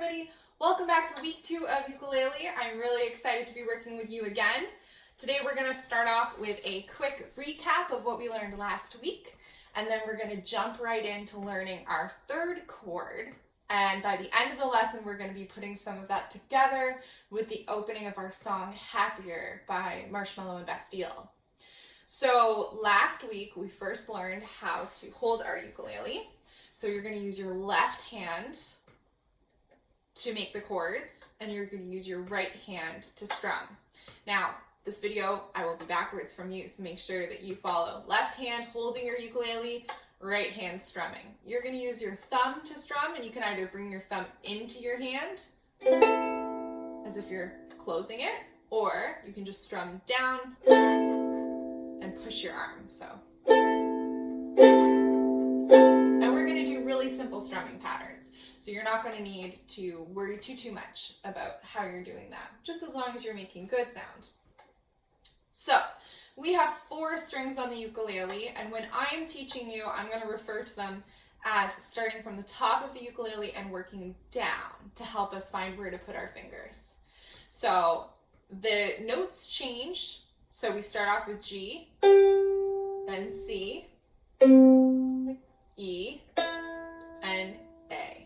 everybody. Welcome back to week 2 of ukulele. I'm really excited to be working with you again. Today we're going to start off with a quick recap of what we learned last week, and then we're going to jump right into learning our third chord. And by the end of the lesson, we're going to be putting some of that together with the opening of our song Happier by Marshmello and Bastille. So last week we first learned how to hold our ukulele. So you're going to use your left hand to make the chords, and you're going to use your right hand to strum. Now, this video, I will be backwards from you, so make sure that you follow. Left hand holding your ukulele, right hand strumming. You're going to use your thumb to strum, and you can either bring your thumb into your hand, as if you're closing it, or you can just strum down and push your arm, so. And we're going to do really simple strumming patterns. So you're not going to need to worry too much about how you're doing that, just as long as you're making good sound. So we have 4 strings on the ukulele, and when I'm teaching you, I'm going to refer to them as starting from the top of the ukulele and working down to help us find where to put our fingers. So the notes change. So we start off with G, then C, E, and A.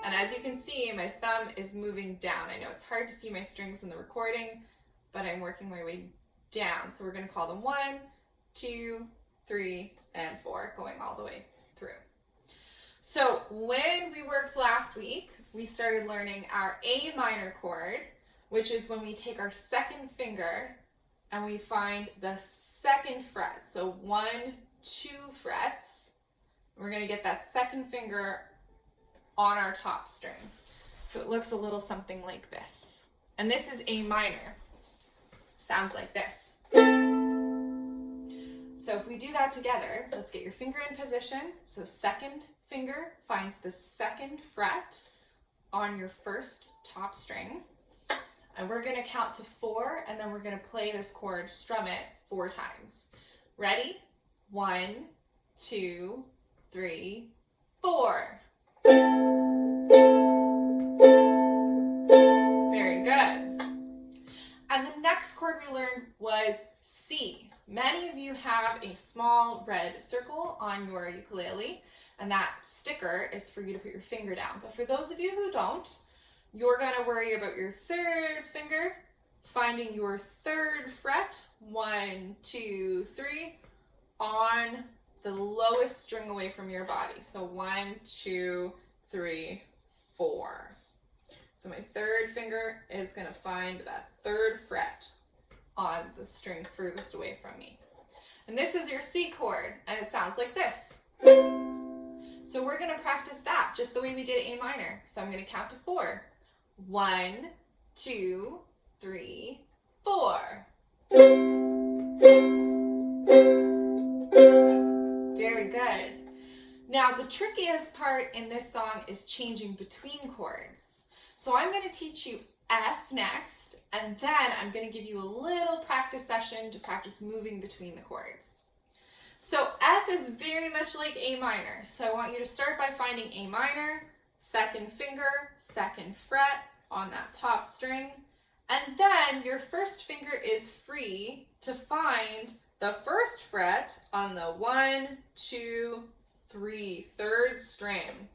And as you can see, my thumb is moving down. I know it's hard to see my strings in the recording, but I'm working my way down. So we're going to call them 1, 2, 3, and 4, going all the way through. So when we worked last week, we started learning our A minor chord, which is when we take our second finger and we find the second fret. So 1, 2 frets. We're going to get that second finger on our top string. So it looks a little something like this. And this is A minor. Sounds like this. So if we do that together, let's get your finger in position. So second finger finds the second fret on your first top string. And we're going to count to 4, and then we're going to play this chord, strum it 4 times. Ready? 1, 2, 3, 4. Very good. And the next chord we learned was C. Many of you have a small red circle on your ukulele, and that sticker is for you to put your finger down. But for those of you who don't, you're going to worry about your third finger, finding your third fret, 1, 2, 3, on the lowest string away from your body. So 1, 2, 3, 4. So my third finger is going to find that third fret on the string furthest away from me. And this is your C chord, and it sounds like this. So we're going to practice that just the way we did A minor. So I'm going to count to 4. 1, 2, 3, 4. Very good. Now the trickiest part in this song is changing between chords. So I'm going to teach you F next, and then I'm going to give you a little practice session to practice moving between the chords. So F is very much like A minor. So I want you to start by finding A minor, second finger, second fret on that top string, and then your first finger is free to find the first fret on the 1, 2, 3, third string.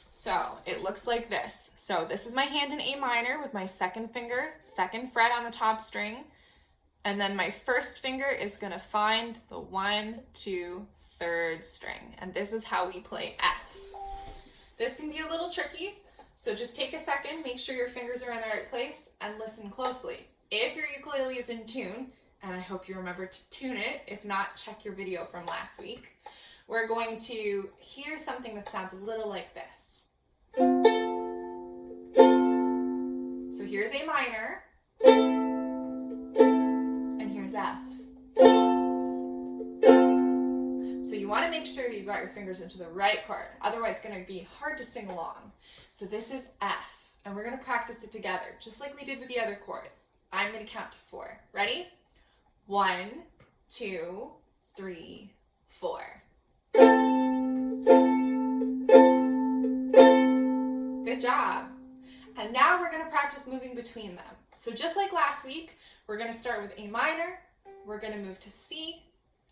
So it looks like this. So this is my hand in A minor with my second finger, second fret on the top string, and then my first finger is going to find the 1, 2, third string. And this is how we play F. This can be a little tricky, so just take a second, make sure your fingers are in the right place, and listen closely. If your ukulele is in tune, and I hope you remember to tune it, if not, check your video from last week, we're going to hear something that sounds a little like this. So here's A minor, and here's F. So you want to make sure that you've got your fingers into the right chord, otherwise it's going to be hard to sing along. So this is F, and we're going to practice it together, just like we did with the other chords. I'm going to count to 4. Ready? 1, 2, 3, 4. Good job. And now we're going to practice moving between them. So just like last week, we're going to start with A minor, we're going to move to C,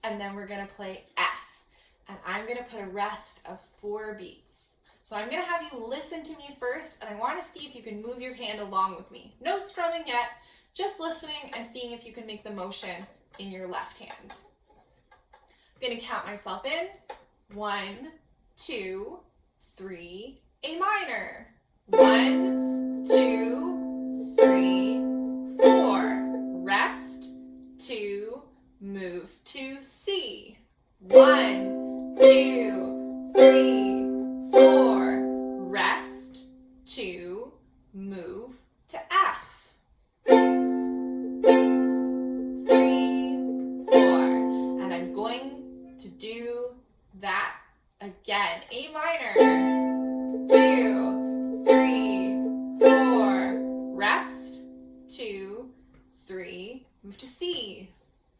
and then we're going to play F. And I'm going to put a rest of 4 beats. So I'm going to have you listen to me first, and I want to see if you can move your hand along with me. No strumming yet, just listening and seeing if you can make the motion in your left hand. I'm going to count myself in. 1, 2, 3, A minor. 1, 2, 3, 4. Rest. 2, move to C. 1, 2, 3, 4. Rest. 2, move to F. 3, 4. And I'm going to do that again. A minor. 2, 3, 4. Rest. 2, 3. Move to C.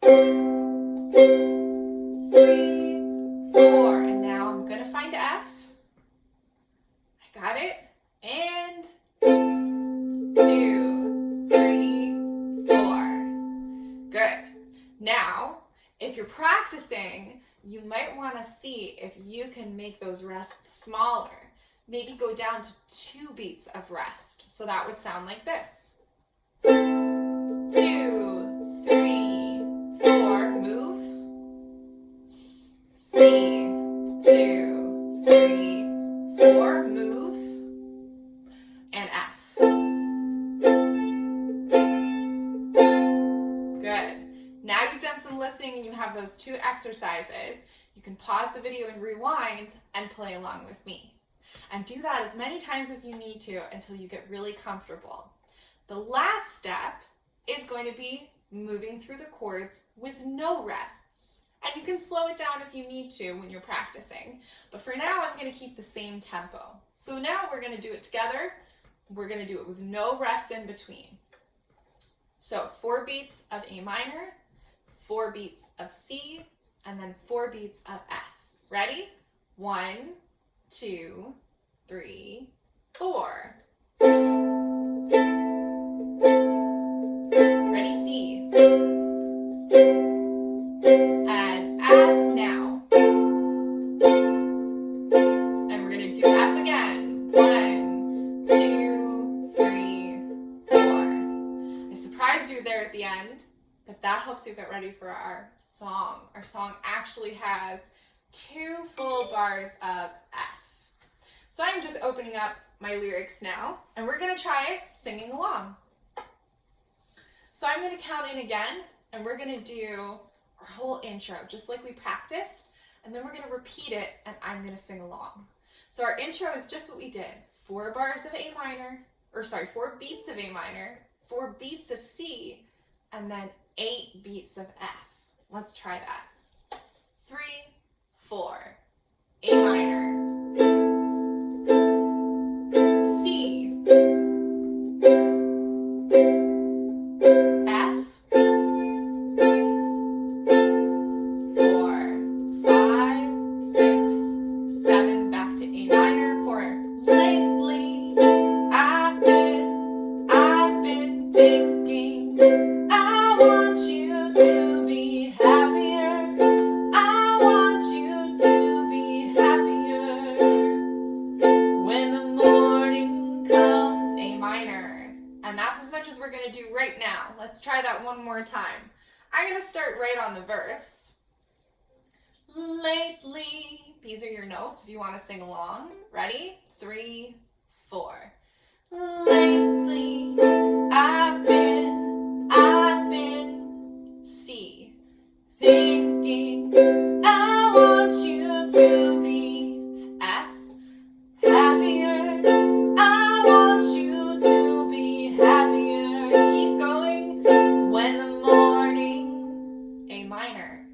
3, 4. And now I'm going to find F. I got it. And 2, 3, 4. Good. Now, if you're practicing, you might want to see if you can make those rests smaller. Maybe go down to 2 beats of rest. So that would sound like this. 2, 3, 4, move. C, 2, 3, 4, move. And F. Good. Now you've done some listening and you have those 2 exercises. You can pause the video and rewind and play along with me. And do that as many times as you need to until you get really comfortable. The last step is going to be moving through the chords with no rests. And you can slow it down if you need to when you're practicing. But for now, I'm going to keep the same tempo. So now we're going to do it together. We're going to do it with no rests in between. So 4 beats of A minor, 4 beats of C, and then 4 beats of F. Ready? 1, 2, 3, 4. Ready, C. And F now. And we're going to do F again. 1, 2, 3, 4. I surprised you there at the end, but that helps you get ready for our song. Our song actually has 2 full bars of F. So I'm just opening up my lyrics now, and we're going to try singing along. So I'm going to count in again, and we're going to do our whole intro, just like we practiced, and then we're going to repeat it, and I'm going to sing along. So our intro is just what we did. 4 bars of A minor, 4 beats of A minor, 4 beats of C, and then 8 beats of F. Let's try that. 3, 4, A minor, C, F, 4, 5, 6, 7, back to A minor for lately. I've been thinking I want you to be happier. I want you to be happier when the morning comes. A minor. And that's as much as we're going to do right now. Let's try that one more time. I'm going to start right on the verse. Lately. These are your notes if you want to sing along. Ready? 3, 4. Lately, I've been, C, thinking I want you to be, F, happier. I want you to be happier. Keep going. When the morning, A minor,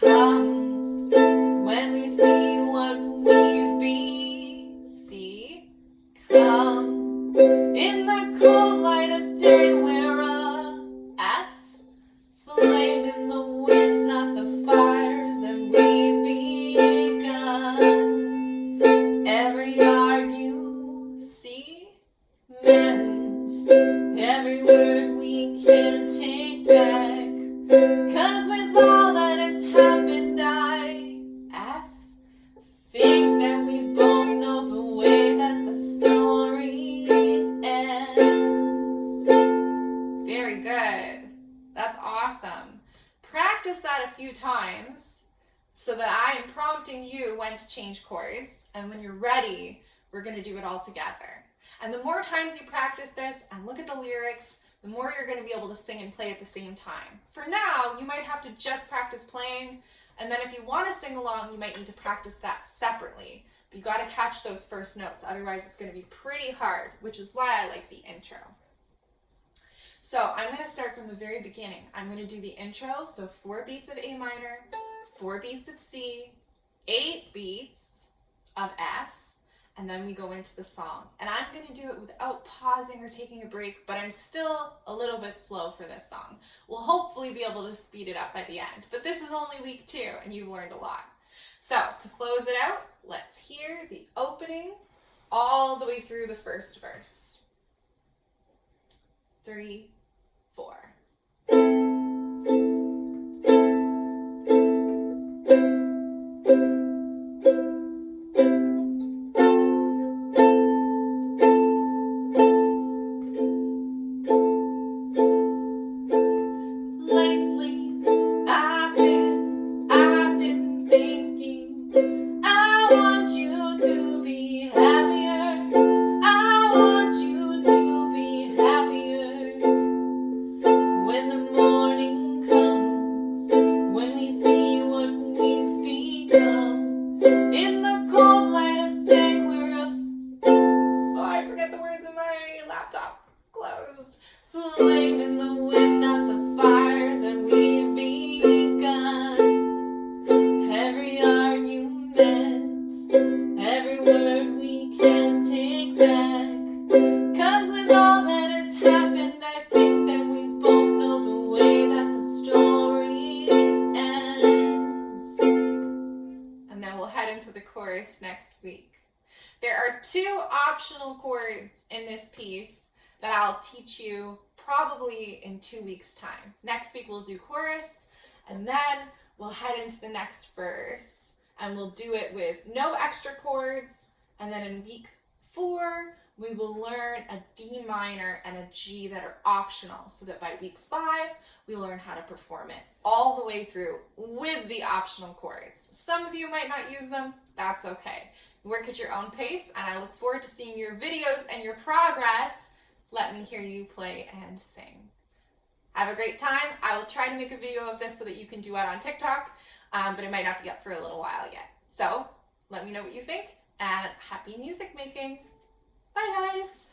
comes, when we see what we've been, C, come in the cold. few times so that I am prompting you when to change chords, and when you're ready, we're going to do it all together. And the more times you practice this and look at the lyrics, the more you're going to be able to sing and play at the same time. For now, you might have to just practice playing, and then if you want to sing along, you might need to practice that separately. But you got to catch those first notes, otherwise it's going to be pretty hard, which is why I like the intro. So I'm going to start from the very beginning. I'm going to do the intro, so 4 beats of A minor, 4 beats of C, 8 beats of F, and then we go into the song. And I'm going to do it without pausing or taking a break, but I'm still a little bit slow for this song. We'll hopefully be able to speed it up by the end, but this is only week 2 and you've learned a lot. So to close it out, let's hear the opening all the way through the first verse. 3, 4. Flame in the wind, not the fire that we've begun. Every argument, every word we can't take back. 'Cause with all that has happened, I think that we both know the way that the story ends. And then we'll head into the chorus next week. There are 2 optional chords in this piece that I'll teach you probably in 2 weeks' time. Next week we'll do chorus, and then we'll head into the next verse, and we'll do it with no extra chords, and then in week 4 we will learn a D minor and a G that are optional, so that by week 5 we learn how to perform it all the way through with the optional chords. Some of you might not use them, that's okay. Work at your own pace, and I look forward to seeing your videos and your progress. Let me hear you play and sing. Have a great time. I will try to make a video of this so that you can do it on TikTok, but it might not be up for a little while yet. So let me know what you think, and happy music making. Bye guys.